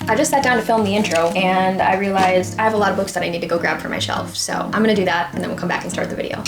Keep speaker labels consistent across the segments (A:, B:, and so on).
A: I just sat down to film the intro and I realized I have a lot of books that I need to go grab from my shelf. So I'm gonna do that and then we'll come back and start the video.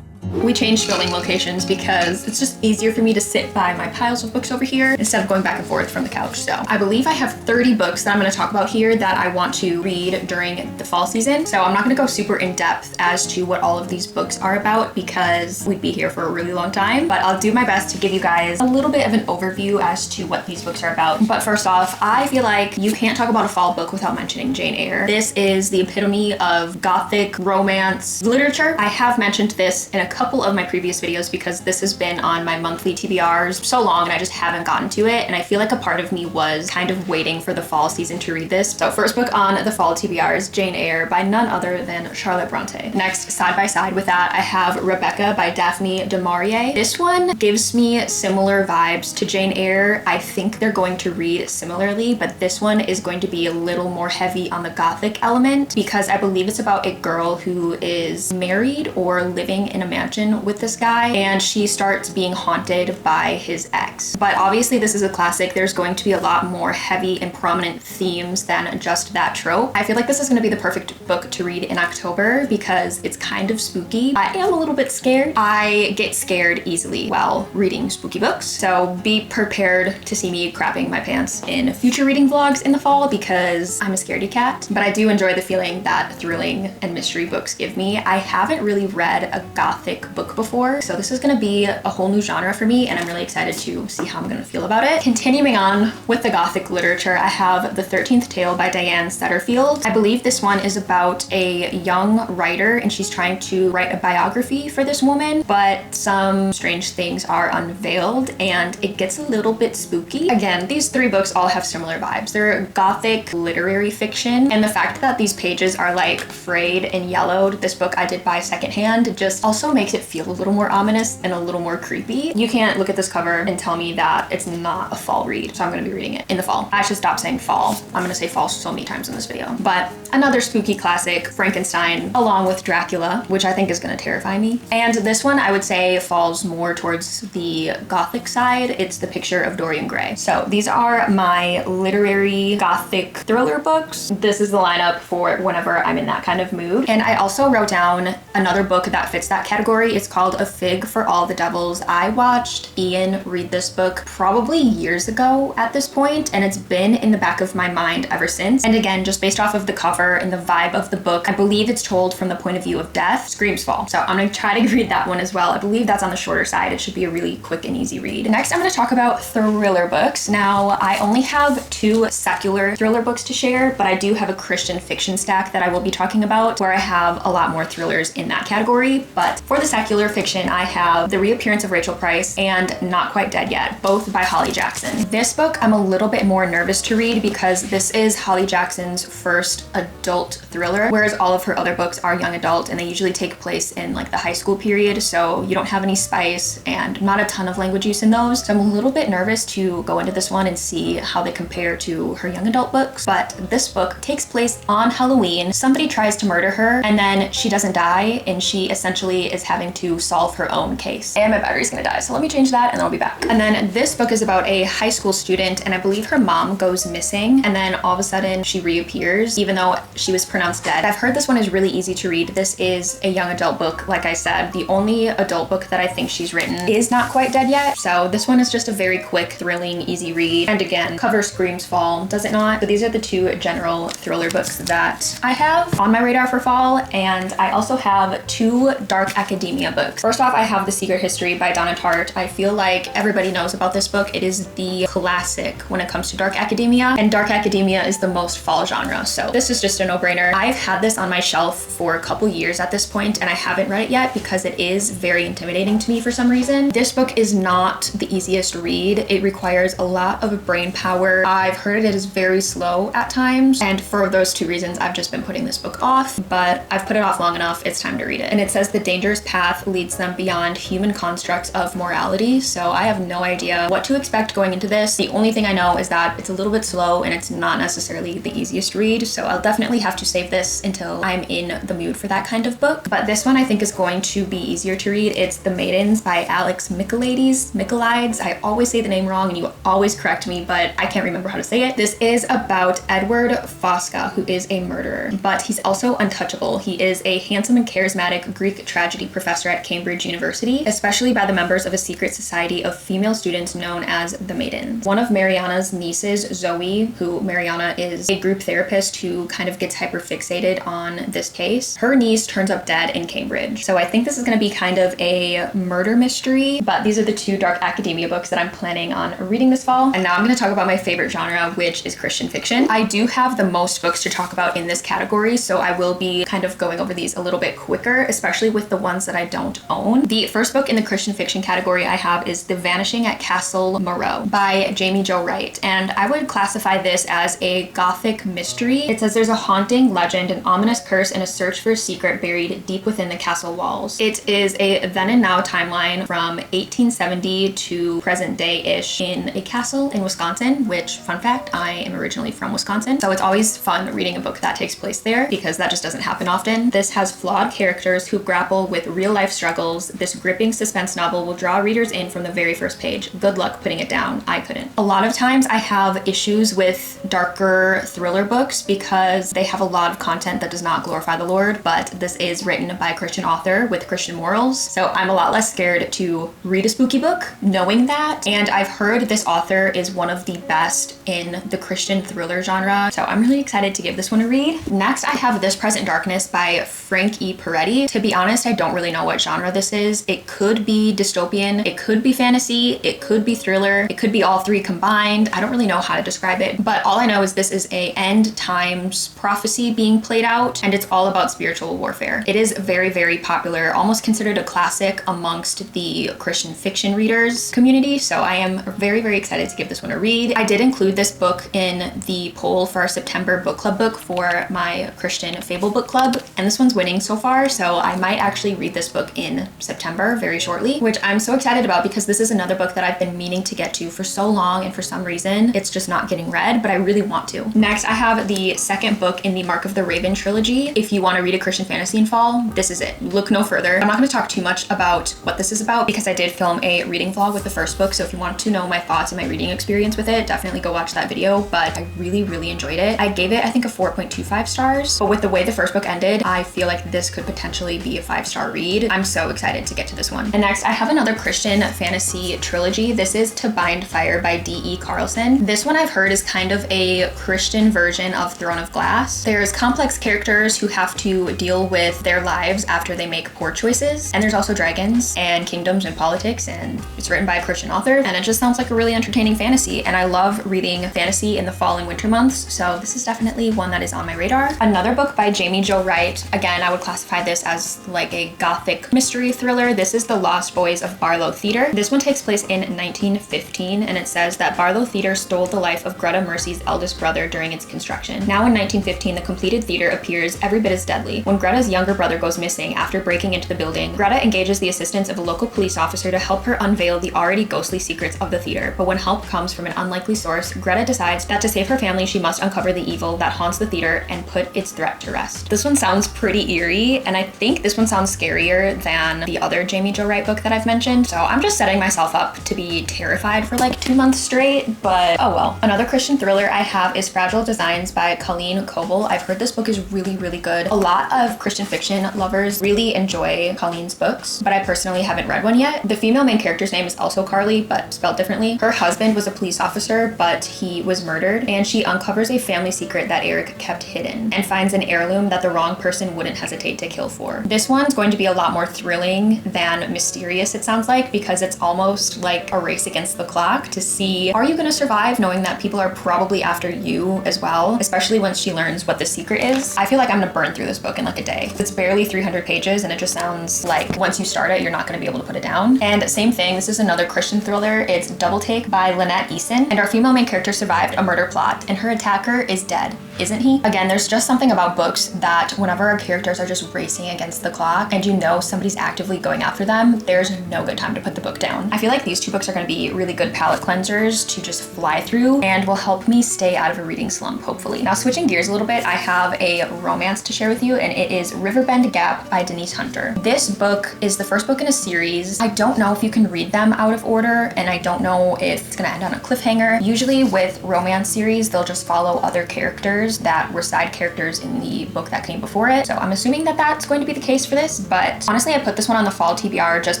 A: We changed filming locations because it's just easier for me to sit by my piles of books over here instead of going back and forth from the couch. So I believe I have 30 books that I'm going to talk about here that I want to read during the fall season. So I'm not going to go super in depth as to what all of these books are about because we'd be here for a really long time, but I'll do my best to give you guys a little bit of an overview as to what these books are about. But first off, I feel like you can't talk about a fall book without mentioning Jane Eyre. This is the epitome of gothic romance literature. I have mentioned this in a couple of my previous videos because this has been on my monthly TBRs so long and I just haven't gotten to it, and I feel like a part of me was kind of waiting for the fall season to read this. So first book on the fall TBR is Jane Eyre by none other than Charlotte Bronte. Next, side by side with that, I have Rebecca by Daphne du Maurier. This one gives me similar vibes to Jane Eyre. I think they're going to read similarly, but this one is going to be a little more heavy on the gothic element because I believe it's about a girl who is married or living in a mansion with this guy and she starts being haunted by his ex. But obviously this is a classic. There's going to be a lot more heavy and prominent themes than just that trope. I feel like this is going to be the perfect book to read in October because it's kind of spooky. I am a little bit scared. I get scared easily while reading spooky books, so be prepared to see me crapping my pants in future reading vlogs in the fall because I'm a scaredy cat. But I do enjoy the feeling that thrilling and mystery books give me. I haven't really read a gothic book before, so this is going to be a whole new genre for me and I'm really excited to see how I'm going to feel about it. Continuing on with the gothic literature, I have The 13th Tale by Diane Setterfield. I believe this one is about a young writer and she's trying to write a biography for this woman, but some strange things are unveiled and it gets a little bit spooky. Again, these three books all have similar vibes. They're gothic literary fiction, and the fact that these pages are like frayed and yellowed, this book I did buy secondhand, just also makes it feel a little more ominous and a little more creepy. You can't look at this cover and tell me that it's not a fall read, so I'm going to be reading it in the fall. I should stop saying fall. I'm going to say fall so many times in this video. But another spooky classic, Frankenstein, along with Dracula, which I think is going to terrify me. And this one I would say falls more towards the gothic side. It's The Picture of Dorian Gray. So these are my literary gothic thriller books. This is the lineup for whenever I'm in that kind of mood. And I also wrote down another book that fits that category. It's called A Fig for All the Devils. I watched Ian read this book probably years ago at this point, and it's been in the back of my mind ever since. And again, just based off of the cover and the vibe of the book, I believe it's told from the point of view of death. Screams fall. So I'm gonna try to read that one as well. I believe that's on the shorter side. It should be a really quick and easy read. Next, I'm gonna talk about thriller books. Now, I only have 2 secular thriller books to share, but I do have a Christian fiction stack that I will be talking about where I have a lot more thrillers in that category. But for the secular fiction, I have The Reappearance of Rachel Price and Not Quite Dead Yet, both by Holly Jackson. This book I'm a little bit more nervous to read because this is Holly Jackson's first adult thriller, whereas all of her other books are young adult and they usually take place in like the high school period, so you don't have any spice and not a ton of language use in those. So I'm a little bit nervous to go into this one and see how they compare to her young adult books. But this book takes place on Halloween. Somebody tries to murder her and then she doesn't die and she essentially is having to solve her own case. And my battery's gonna die, so let me change that and then I'll be back. And then this book is about a high school student and I believe her mom goes missing and then all of a sudden she reappears even though she was pronounced dead. I've heard this one is really easy to read. This is a young adult book. Like I said, the only adult book that I think she's written is Not Quite Dead Yet. So this one is just a very quick, thrilling, easy read. And again, cover screams fall, does it not? But these are the 2 general thriller books that I have on my radar for fall. And I also have 2 dark academia books. First off, I have The Secret History by Donna Tartt. I feel like everybody knows about this book. It is the classic when it comes to dark academia, and dark academia is the most fall genre. So this is just a no-brainer. I've had this on my shelf for a couple years at this point and I haven't read it yet because it is very intimidating to me for some reason. This book is not the easiest read. It requires a lot of brain power. I've heard it is very slow at times, and for those 2 reasons I've just been putting this book off, but I've put it off long enough. It's time to read it. And it says the dangerous path path leads them beyond human constructs of morality. So I have no idea what to expect going into this. The only thing I know is that it's a little bit slow and it's not necessarily the easiest read. So I'll definitely have to save this until I'm in the mood for that kind of book. But this one I think is going to be easier to read. It's The Maidens by Alex Michaelides. I always say the name wrong and you always correct me, but I can't remember how to say it. This is about Edward Fosca, who is a murderer, but he's also untouchable. He is a handsome and charismatic Greek tragedy professor at Cambridge University, especially by the members of a secret society of female students known as the Maidens. One of Mariana's nieces, Zoe, who Mariana is a group therapist who kind of gets hyperfixated on this case, her niece turns up dead in Cambridge. So I think this is going to be kind of a murder mystery, but these are the two dark academia books that I'm planning on reading this fall. And now I'm going to talk about my favorite genre, which is Christian fiction. I do have the most books to talk about in this category, so I will be kind of going over these a little bit quicker, especially with the ones that I don't own. The first book in the Christian fiction category I have is The Vanishing at Castle Moreau by Jamie Jo Wright, and I would classify this as a gothic mystery. It says there's a haunting legend, an ominous curse, and a search for a secret buried deep within the castle walls. It is a then and now timeline from 1870 to present day-ish in a castle in Wisconsin, which, fun fact, I am originally from Wisconsin, so it's always fun reading a book that takes place there because that just doesn't happen often. This has flawed characters who grapple with real-life struggles. This gripping suspense novel will draw readers in from the very first page. Good luck putting it down. I couldn't. A lot of times I have issues with darker thriller books because they have a lot of content that does not glorify the Lord, but this is written by a Christian author with Christian morals, so I'm a lot less scared to read a spooky book knowing that. And I've heard this author is one of the best in the Christian thriller genre, so I'm really excited to give this one a read. Next, I have This Present Darkness by Frank E. Peretti. To be honest, I don't really know what genre this is. It could be dystopian, it could be fantasy, it could be thriller, it could be all three combined. I don't really know how to describe it, but all I know is this is a end times prophecy being played out, and it's all about spiritual warfare. It is very, very popular, almost considered a classic amongst the Christian fiction readers community, so I am very, very excited to give this one a read. I did include this book in the poll for our September book club book for my Christian Fable book club, and this one's winning so far, so I might actually read this book in September very shortly, which I'm so excited about because this is another book that I've been meaning to get to for so long, and for some reason it's just not getting read, but I really want to. Next, I have the second book in the Mark of the Raven trilogy. If you want to read a Christian fantasy in fall, this is it. Look no further. I'm not going to talk too much about what this is about because I did film a reading vlog with the first book, so if you want to know my thoughts and my reading experience with it, definitely go watch that video, but I really, really enjoyed it. I gave it, I think, a 4.25 stars, but with the way the first book ended, I feel like this could potentially be a 5-star read. I'm so excited to get to this one. And next, I have another Christian fantasy trilogy. This is To Bind Fire by D.E. Carlson. This one I've heard is kind of a Christian version of Throne of Glass. There's complex characters who have to deal with their lives after they make poor choices, and there's also dragons and kingdoms and politics, and it's written by a Christian author, and it just sounds like a really entertaining fantasy, and I love reading fantasy in the fall and winter months, so this is definitely one that is on my radar. Another book by Jamie Jo Wright. Again, I would classify this as like a gothic mystery thriller. This is The Lost Boys of Barlow Theater. This one takes place in 1915, and it says that Barlow Theater stole the life of Greta Mercy's eldest brother during its construction. Now in 1915, the completed theater appears every bit as deadly. When Greta's younger brother goes missing after breaking into the building, Greta engages the assistance of a local police officer to help her unveil the already ghostly secrets of the theater. But when help comes from an unlikely source, Greta decides that to save her family, she must uncover the evil that haunts the theater and put its threat to rest. This one sounds pretty eerie, and I think this one sounds scarier than the other Jamie Jo Wright book that I've mentioned, so I'm just setting myself up to be terrified for like 2 months straight, but oh well. Another Christian thriller I have is Fragile Designs by Colleen Coble. I've heard this book is really, really good. A lot of Christian fiction lovers really enjoy Colleen's books, but I personally haven't read one yet. The female main character's name is also Carly, but spelled differently. Her husband was a police officer, but he was murdered, and she uncovers a family secret that Eric kept hidden and finds an heirloom that the wrong person wouldn't hesitate to kill for. This one's going to be a lot more thrilling than mysterious, it sounds like, because it's almost like a race against the clock to see, are you going to survive knowing that people are probably after you as well, especially once she learns what the secret is. I feel like I'm going to burn through this book in like a day. It's barely 300 pages, and it just sounds like once you start it, you're not going to be able to put it down. And same thing, this is another Christian thriller. It's Double Take by Lynette Eason, and our female main character survived a murder plot, and her attacker is dead. Isn't he? Again, there's just something about books that whenever our characters are just racing against the clock and you know somebody's actively going after them, there's no good time to put the book down. I feel like these two books are going to be really good palate cleansers to just fly through and will help me stay out of a reading slump, hopefully. Now, switching gears a little bit, I have a romance to share with you, and it is Riverbend Gap by Denise Hunter. This book is the first book in a series. I don't know if you can read them out of order, and I don't know if it's gonna end on a cliffhanger. Usually with romance series, they'll just follow other characters that were side characters in the book that came before it. So I'm assuming that that's going to be the case for this, but honestly, I put this one on the fall TBR just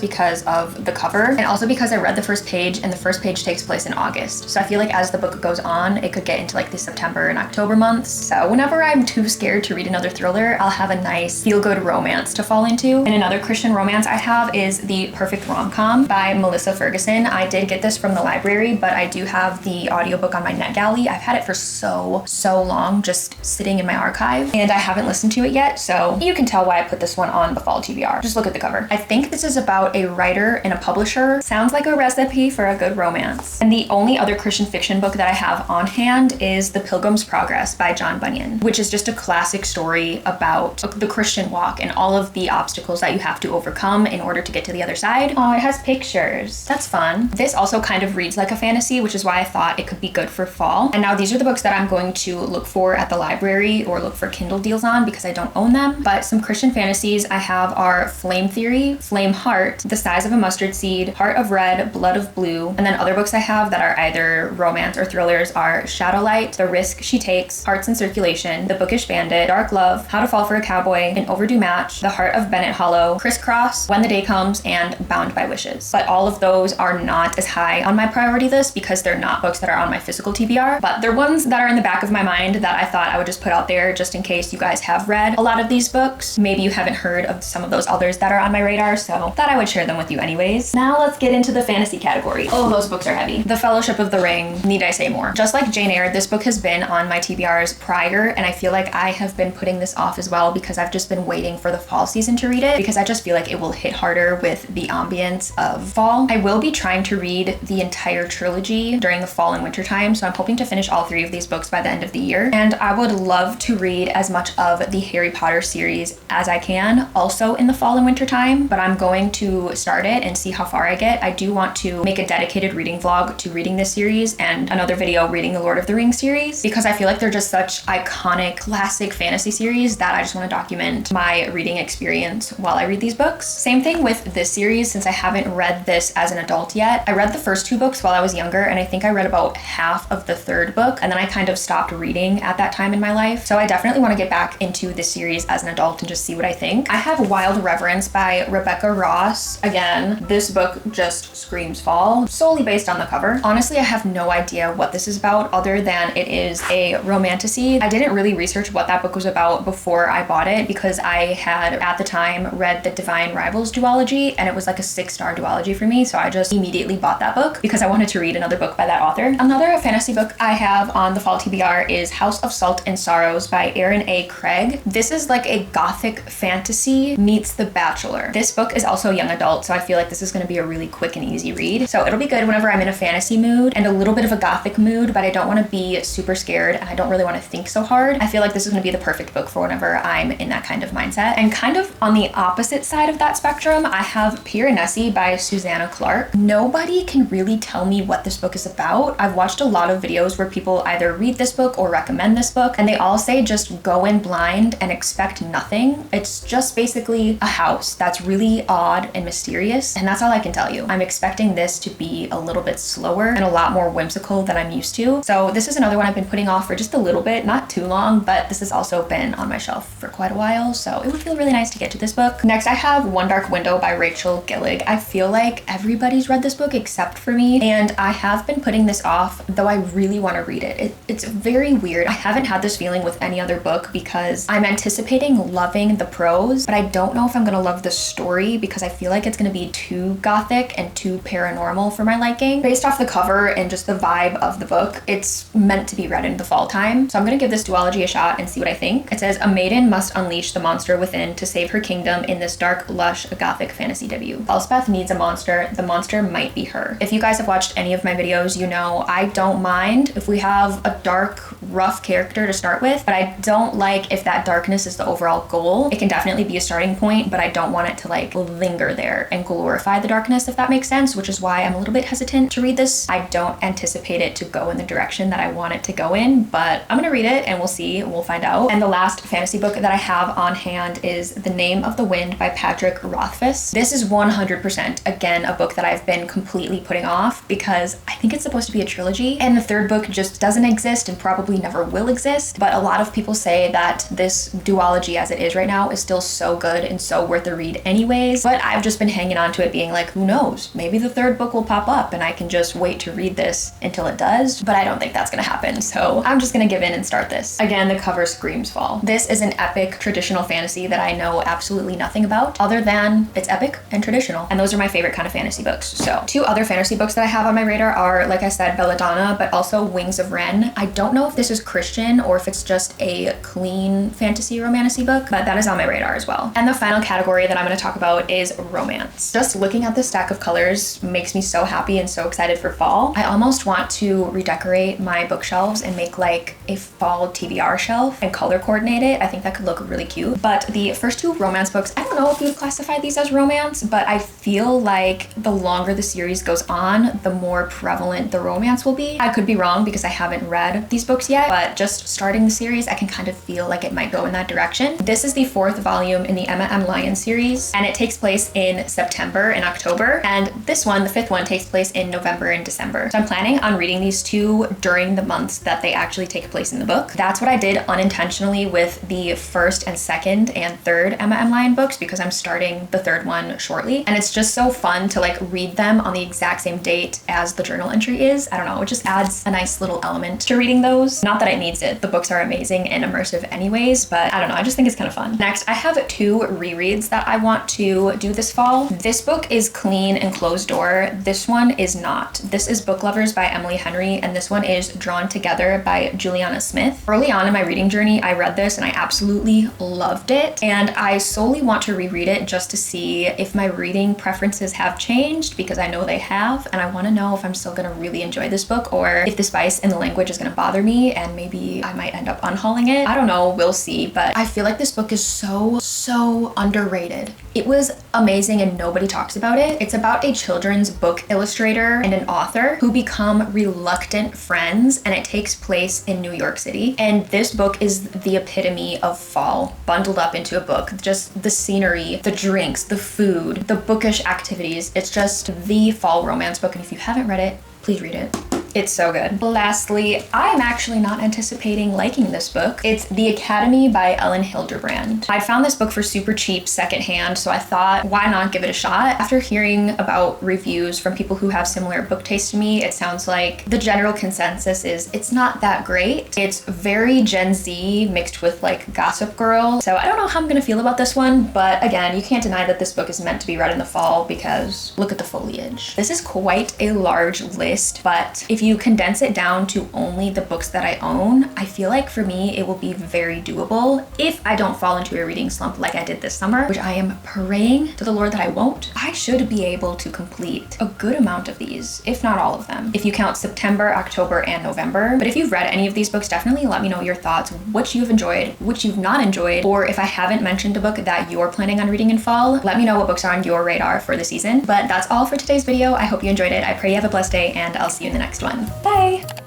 A: because of the cover, and also because I read the first page, and the first page takes place in August. So I feel like as the book goes on, it could get into like the September and October months. So whenever I'm too scared to read another thriller, I'll have a nice feel-good romance to fall into. And another Christian romance I have is The Perfect Rom-Com by Melissa Ferguson. I did get this from the library, but I do have the audiobook on my NetGalley. I've had it for so long, just sitting in my archive, and I haven't listened to it yet, so you can tell why I put this one on the fall TBR. Just look at the cover. I think this is about a writer and a publisher. Sounds like a recipe for a good romance. And the only other Christian fiction book that I have on hand is The Pilgrim's Progress by John Bunyan, which is just a classic story about the Christian walk and all of the obstacles that you have to overcome in order to get to the other side. Oh, it has pictures. That's fun. This also kind of reads like a fantasy, which is why I thought it could be good for fall. And now these are the books that I'm going to look for at the library or look for Kindle deals on because I don't own them. But some Christian fantasies I have are Flame Theory, Flame Heart, The Size of a Mustard Seed, Heart of Red, Blood of Blue. And then other books I have that are either romance or thrillers are Shadowlight, The Risk She Takes, Hearts in Circulation, The Bookish Bandit, Dark Love, How to Fall for a Cowboy, An Overdue Match, The Heart of Bennett Hollow, Crisscross, When the Day Comes, and Bound by Wishes. But all of those are not as high on my priority list because they're not books that are on my physical TBR, but they're ones that are in the back of my mind that I thought I would just put out there just in case you guys have read a lot of these books. Maybe you haven't heard of some of those others that are on my radar, so thought I would share them with you anyways. Now let's get into the fantasy category. Oh, those books are heavy. The Fellowship of the Ring, need I say more? Just like Jane Eyre, this book has been on my TBRs prior, and I feel like I have been putting this off as well because I've just been waiting for the fall season to read it because I just feel like it will hit harder with the ambience of fall. I will be trying to read the entire trilogy during the fall and winter time, so I'm hoping to finish all 3 of these books by the end of the year. And I would love to read as much of the Harry Potter series as I can also in the fall and winter time, but I'm going to start it and see how far I get. I do want to make a dedicated reading vlog to reading this series and another video reading the Lord of the Rings series because I feel like they're just such iconic classic fantasy series that I just want to document my reading experience while I read these books. Same thing with this series since I haven't read this as an adult yet. I read the first 2 books while I was younger, and I think I read about half of the 3rd book, and then I kind of stopped reading at that time in my life. So I definitely want to get back into this series as an adult and just see what I think. I have Wild Reverence by Rebecca Ross. Again, this book just screams fall, solely based on the cover. Honestly, I have no idea what this is about other than it is a romantasy. I didn't really research what that book was about before I bought it because I had at the time read the Divine Rivals duology, and it was like a 6-star duology for me, so I just immediately bought that book because I wanted to read another book by that author. Another fantasy book I have on the fall TBR is House of Salt and Sorrows by Erin A. Craig. This is like a gothic fantasy meets The Bachelor. This book is also young adult, so I feel like this is going to be a really quick and easy read. So it'll be good whenever I'm in a fantasy mood and a little bit of a gothic mood, but I don't want to be super scared and I don't really want to think so hard. I feel like this is going to be the perfect book for whenever I'm in that kind of mindset. And kind of on the opposite side of that spectrum, I have Piranesi by Susanna Clark. Nobody can really tell me what this book is about. I've watched a lot of videos where people either read this book or recommend this book, and they all say just go in blind and expect nothing. It's just basically a house that's really odd and mysterious, and that's all I can tell you. I'm expecting this to be a little bit slower and a lot more whimsical than I'm used to. So this is another one I've been putting off for just a little bit, not too long, but this has also been on my shelf for quite a while, so it would feel really nice to get to this book. Next, I have One Dark Window by Rachel Gillig. I feel like everybody's read this book except for me, and I have been putting this off, though I really want to read it. It's very weird. I haven't had this feeling with any other book because I'm anticipating loving the prose, but I don't know if I'm gonna love the story because I feel like it's gonna be too gothic and too paranormal for my liking. Based off the cover and just the vibe of the book, it's meant to be read in the fall time. So I'm gonna give this duology a shot and see what I think. It says, a maiden must unleash the monster within to save her kingdom in this dark, lush, gothic fantasy debut. Elspeth needs a monster. The monster might be her. If you guys have watched any of my videos, you know I don't mind if we have a dark, rough character to start with, but I don't like if that darkness is the overall goal. It can definitely be a starting point, but I don't want it to like linger there and glorify the darkness, if that makes sense, which is why I'm a little bit hesitant to read this. I don't anticipate it to go in the direction that I want it to go in, but I'm gonna read it and we'll see, we'll find out. And the last fantasy book that I have on hand is The Name of the Wind by Patrick Rothfuss. This is 100% again a book that I've been completely putting off because I think it's supposed to be a trilogy and the third book just doesn't exist and probably never will exist. But a lot of people say that this duology as it is right now is still so good and so worth a read anyways. But I've just been hanging on to it being like, who knows? Maybe the third book will pop up and I can just wait to read this until it does. But I don't think that's gonna happen. So I'm just gonna give in and start this. Again, the cover screams fall. This is an epic traditional fantasy that I know absolutely nothing about other than it's epic and traditional. And those are my favorite kind of fantasy books. So 2 other fantasy books that I have on my radar are, like I said, Belladonna, but also Wings of Ren. I don't know if this is Christian or if it's just a clean fantasy romantasy book, but that is on my radar as well. And the final category that I'm going to talk about is romance. Just looking at this stack of colors makes me so happy and so excited for fall. I almost want to redecorate my bookshelves and make like a fall TBR shelf and color coordinate it. I think that could look really cute. But the first 2 romance books, I don't know if you would classify these as romance, but I feel like the longer the series goes on, the more prevalent the romance will be. I could be wrong because I haven't read these books yet, but just starting the series, I can kind of feel like it might go in that direction. This is the 4th volume in the Emma M. Lyon series, and it takes place in September and October. And this one, the 5th one, takes place in November and December. So I'm planning on reading these 2 during the months that they actually take place in the book. That's what I did unintentionally with the 1st and 2nd and 3rd Emma M. Lyon books because I'm starting the 3rd one shortly. And it's just so fun to like read them on the exact same date as the journal entry is. I don't know, it just adds a nice little element to reading those. Not that it needs it. The books are amazing and immersive anyways, but I don't know, I just think it's kind of fun. Next, I have 2 rereads that I want to do this fall. This book is clean and closed door. This one is not. This is Book Lovers by Emily Henry, and this one is Drawn Together by Juliana Smith. Early on in my reading journey, I read this and I absolutely loved it, and I solely want to reread it just to see if my reading preferences have changed, because I know they have, and I want to know if I'm still gonna really enjoy this book or if the spice in the language is gonna bother me and maybe I might end up unhauling it. I don't know, we'll see, but I feel like this book is so underrated. It was amazing and nobody talks about it. It's about a children's book illustrator and an author who become reluctant friends, and it takes place in New York City. And this book is the epitome of fall bundled up into a book. Just the scenery, the drinks, the food, the bookish activities. It's just the fall romance book, and if you haven't read it, please read it. It's so good. Lastly, I'm actually not anticipating liking this book. It's The Academy by Ellen Hilderbrand. I found this book for super cheap secondhand, so I thought, why not give it a shot? After hearing about reviews from people who have similar book taste to me, it sounds like the general consensus is it's not that great. It's very Gen Z mixed with like Gossip Girl. So I don't know how I'm gonna feel about this one, but again, you can't deny that this book is meant to be read in the fall because look at the foliage. This is quite a large list, but if you condense it down to only the books that I own, I feel like for me it will be very doable if I don't fall into a reading slump like I did this summer, which I am praying to the Lord that I won't. I should be able to complete a good amount of these, if not all of them, if you count September, October, and November. But if you've read any of these books, definitely let me know your thoughts, which you've enjoyed, which you've not enjoyed, or if I haven't mentioned a book that you're planning on reading in fall, let me know what books are on your radar for the season. But that's all for today's video. I hope you enjoyed it. I pray you have a blessed day, and I'll see you in the next one. Bye!